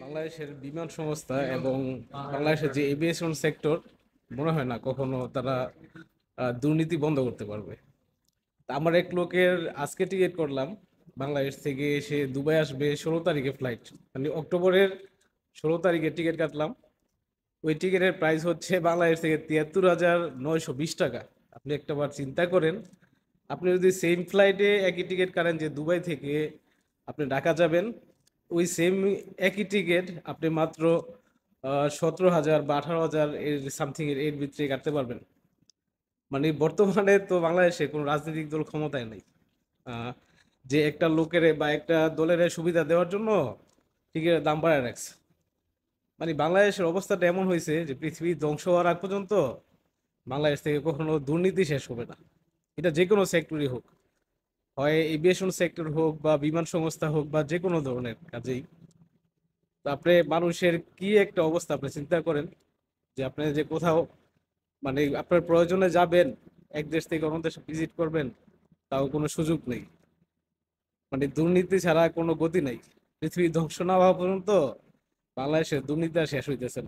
বাংলাদেশের বিমান সংস্থা এবং বাংলাদেশের যে এভিয়েশন সেক্টর মনে হয় না কখনো তারা দুর্নীতি বন্ধ করতে পারবে। তা আমার এক লোকের আজকে টিকিট করলাম, বাংলাদেশ থেকে সে দুবাই আসবে 16 তারিখে ফ্লাইট, মানে অক্টোবরের 16 তারিখে টিকিট কাটলাম। ওই টিকিটের প্রাইস হচ্ছে বাংলাদেশ থেকে 73,920 টাকা। আপনি একটাবার চিন্তা করেন, আপনি যদি সেম ফ্লাইটে একই টিকিট কাটেন যে দুবাই থেকে আপনি ঢাকা যাবেন, ওই সেম একই টিকিট আপনি মাত্র 17,000 বা 18,000 এর সামথিং এর ভিতরে কাটতে পারবেন। মানে বর্তমানে তো বাংলাদেশে কোনো রাজনৈতিক দল ক্ষমতায় নেই, আহ, যে একটা লোকের বা একটা দলের সুবিধা দেওয়ার জন্য টিকিটের দাম বাড়ায় রাখছে। মানে বাংলাদেশের অবস্থাটা এমন হয়েছে যে পৃথিবী ধ্বংস হওয়ার আগ পর্যন্ত বাংলাদেশ থেকে কখনো দুর্নীতি শেষ হবে না। এটা যে কোনো সেক্টরই হোক, হয় এভিয়েশন সেক্টর হোক বা বিমান সংস্থা হোক বা যে কোনো ধরনের কাজেই। তো আপনি মানুষের কি একটা অবস্থা আপনি চিন্তা করেন, যে আপনি যে কোথাও মানে আপনার প্রয়োজনে যাবেন, এক দেশ থেকে অন্য দেশে ভিজিট করবেন, তাও কোনো সুযোগ নেই। মানে দুর্নীতি ছাড়া কোনো গতি নাই। পৃথিবী ধ্বংস না হওয়া পর্যন্ত বাংলাদেশের দুর্নীতি আর শেষ হইতেছে না।